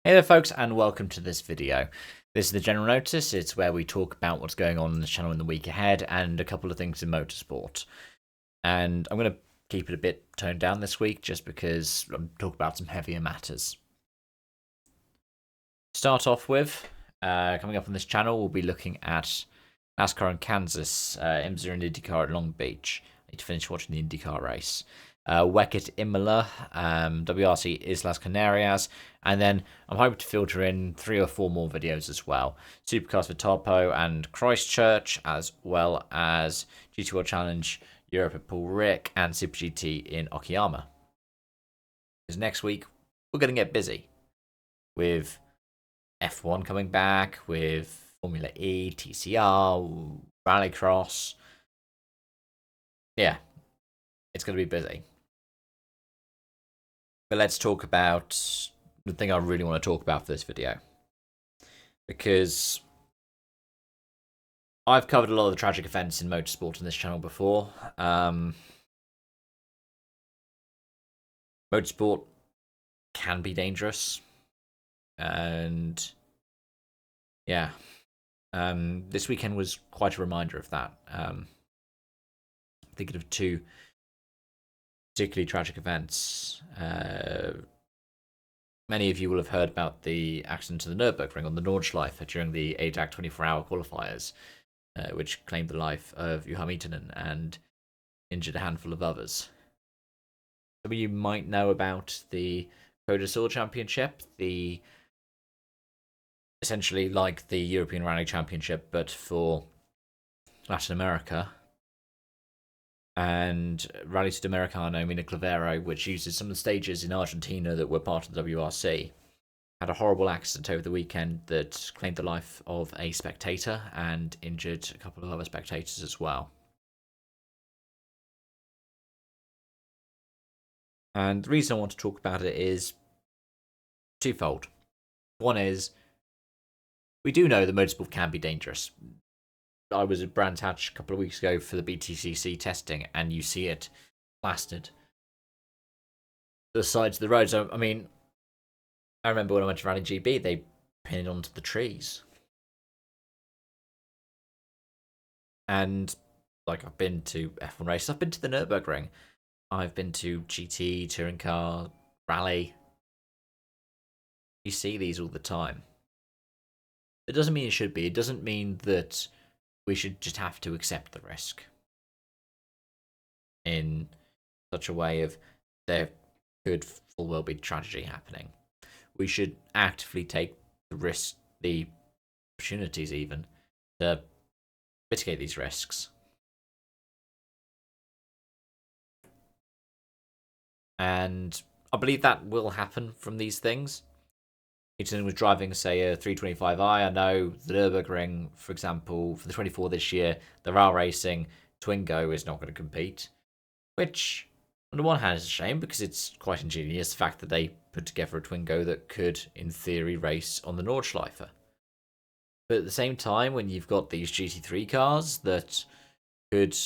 Hey there folks, and welcome to this video. This is the general notice. It's where we talk about what's going on the channel in the week ahead and a couple of things in motorsport. And I'm going to keep it a bit toned down this week just because I'm talking about some heavier matters. Start off with, coming up on this channel, we'll be looking at NASCAR in Kansas, IMSA and IndyCar at Long Beach. I need to finish watching the IndyCar race. WEC at Imola, WRC Islas Canarias, and then I'm hoping to filter in 3 or 4 more videos as well. Supercars for Topo and Christchurch, as well as GT World Challenge Europe at Paul Rick and Super GT in Okayama. Because next week, we're going to get busy with F1 coming back, with Formula E, TCR, Rallycross. Yeah, it's going to be busy. But let's talk about the thing I really want to talk about for this video. Because I've covered a lot of the tragic events in motorsport on this channel before. Motorsport can be dangerous. And yeah, this weekend was quite a reminder of that. Thinking of 2 particularly tragic events. Many of you will have heard about the accident in the Nürburgring on the Nordschleife during the ADAC 24-hour qualifiers, which claimed the life of Juha Mietonen and injured a handful of others. Some of you might know about the Codasol Championship, essentially like the European Rally Championship, but for Latin America. And Rally Sudamericano Mina Clavero, which uses some of the stages in Argentina that were part of the WRC, had a horrible accident over the weekend that claimed the life of a spectator and injured a couple of other spectators as well. And the reason I want to talk about it is twofold. One is, we do know that motorsport can be dangerous. I was at Brands Hatch a couple of weeks ago for the BTCC testing, and you see it plastered the sides of the roads. I mean, I remember when I went to Rally GB, they pinned it onto the trees. And like, I've been to F1 races, I've been to the Nürburgring, I've been to GT, touring car, rally. You see these all the time. It doesn't mean it should be. It doesn't mean that we should just have to accept the risk in such a way of there could full well be tragedy happening. We should actively take the risk, the opportunities even, to mitigate these risks. And I believe that will happen from these things. Eaton was driving, say, a 325i. I know the Nürburgring, for example, for the 24 this year, the RAL Racing Twingo is not going to compete, which on the one hand is a shame because it's quite ingenious, the fact that they put together a Twingo that could, in theory, race on the Nordschleife. But at the same time, when you've got these GT3 cars that could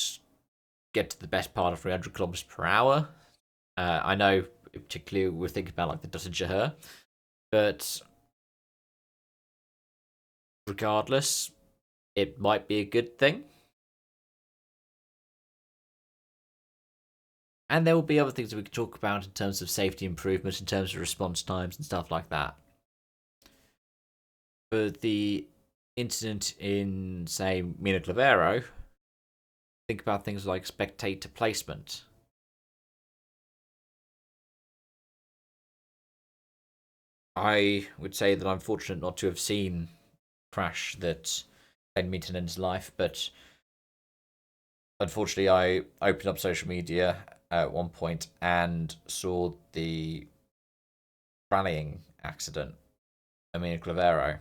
get to the best part of 300 kilometers per hour, I know particularly we're thinking about like the Duttinger, but regardless, it might be a good thing. And there will be other things that we could talk about in terms of safety improvement, in terms of response times and stuff like that. But the incident in, say, Mina Clavero, think about things like spectator placement. I would say that I'm fortunate not to have seen crash that ended Mietonen's life, but unfortunately I opened up social media at one point and saw the rallying accident, Mina Clavero.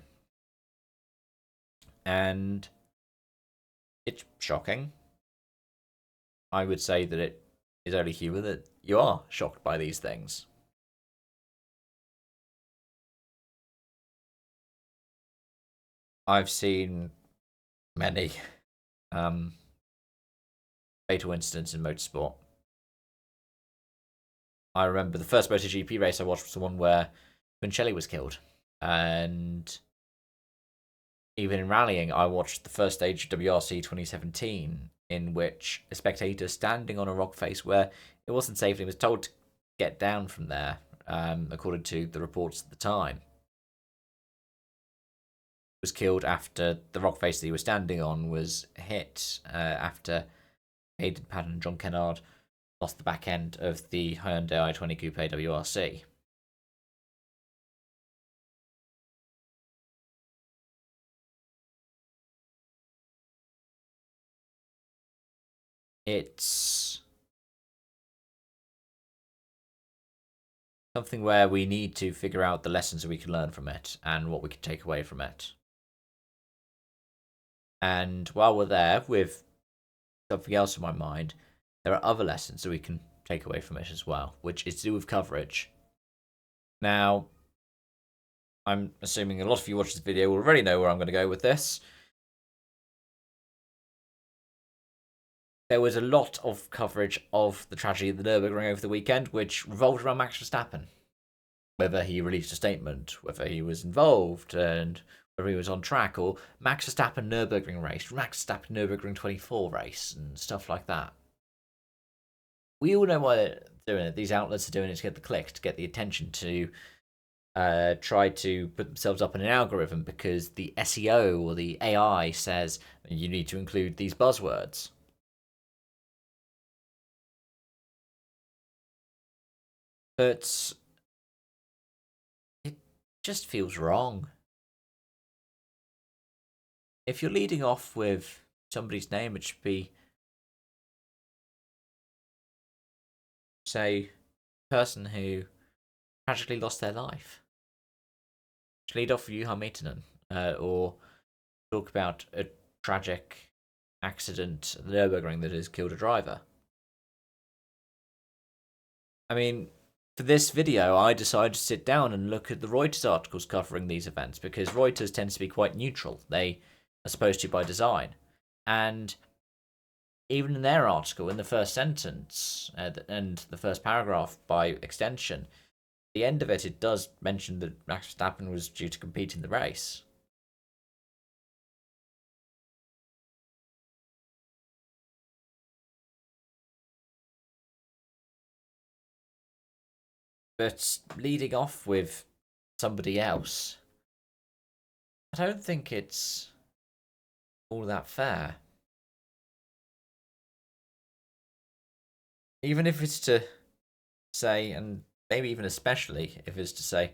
And it's shocking. I would say that it is only human that you are shocked by these things. I've seen many fatal incidents in motorsport. I remember the first MotoGP race I watched was the one where Vincelli was killed And even in rallying, I watched the first stage of WRC 2017, in which a spectator standing on a rock face where it wasn't safe and he was told to get down from there, according to the reports at the time, was killed after the rock face that he was standing on was hit after Hayden Paddon and John Kennard lost the back end of the Hyundai i20 Coupe WRC. It's something where we need to figure out the lessons that we can learn from it and what we can take away from it. And while we're there, with something else in my mind, there are other lessons that we can take away from it as well, which is to do with coverage. Now, I'm assuming a lot of you watching this video will already know where I'm going to go with this. There was a lot of coverage of the tragedy of the Nürburgring over the weekend, which revolved around Max Verstappen. Whether he released a statement, whether he was involved, and whether he was on track, or Max Verstappen Nürburgring race, Max Verstappen Nürburgring 24 race, and stuff like that. We all know why they're doing it. These outlets are doing it to get the clicks, to get the attention, to try to put themselves up in an algorithm because the SEO or the AI says you need to include these buzzwords. But it just feels wrong. If you're leading off with somebody's name, it should be, say, person who tragically lost their life. Should lead off with Juha Miettinen, or talk about a tragic accident at the Nürburgring that has killed a driver. I mean, for this video, I decided to sit down and look at the Reuters articles covering these events because Reuters tends to be quite neutral. They are supposed to by design. And even in their article, in the first sentence and the first paragraph by extension, the end of it, it does mention that Max Verstappen was due to compete in the race. But leading off with somebody else, I don't think it's all that fair. Even if it's to say, and maybe even especially if it's to say,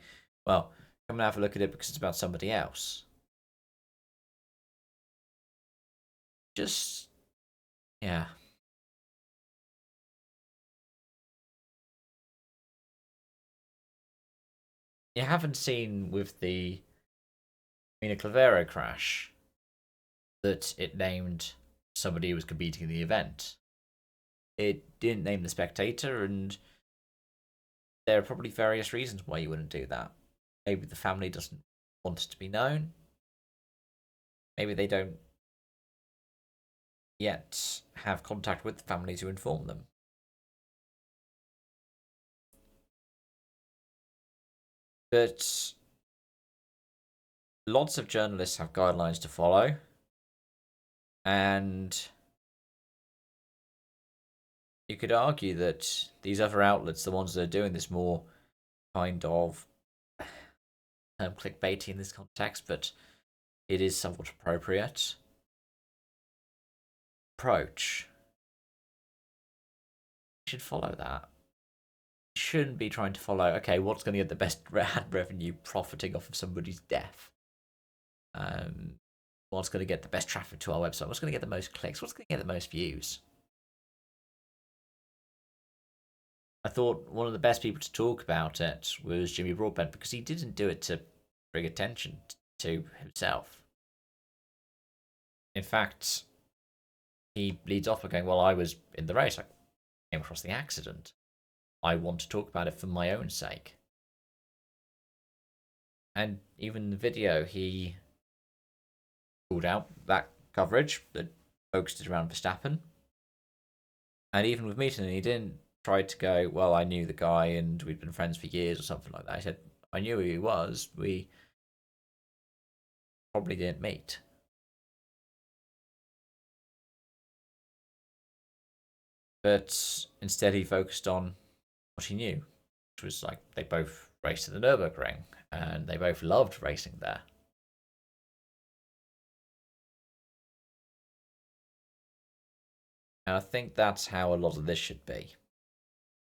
well, come and have a look at it because it's about somebody else. Just, yeah. You haven't seen with the Mina Clavero crash that it named somebody who was competing in the event. It didn't name the spectator, and there are probably various reasons why you wouldn't do that. Maybe the family doesn't want it to be known. Maybe they don't yet have contact with the family to inform them. But lots of journalists have guidelines to follow, and you could argue that these other outlets, the ones that are doing this more kind of clickbaity in this context, but it is somewhat appropriate approach. You should follow that. You shouldn't be trying to follow, okay, what's going to get the best ad revenue profiting off of somebody's death? What's going to get the best traffic to our website? What's going to get the most clicks? What's going to get the most views? I thought one of the best people to talk about it was Jimmy Broadbent because he didn't do it to bring attention to himself. In fact, he leads off by going, well, I was in the race. I came across the accident. I want to talk about it for my own sake. And even in the video, he pulled out that coverage that focused around Verstappen. And even with Miettinen, he didn't try to go, well, I knew the guy and we'd been friends for years or something like that. He said, I knew who he was. We probably didn't meet. But instead, he focused on what he knew, which was like they both raced at the Nürburgring and they both loved racing there. And I think that's how a lot of this should be.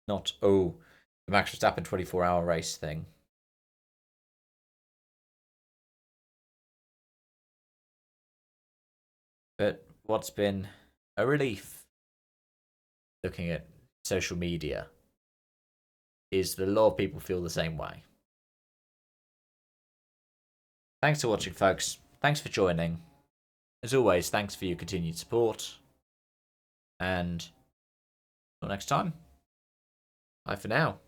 Not, oh, the Max Verstappen 24-hour race thing. But what's been a relief looking at social media is that a lot of people feel the same way. Thanks for watching, folks. Thanks for joining. As always, thanks for your continued support. And until next time, bye for now.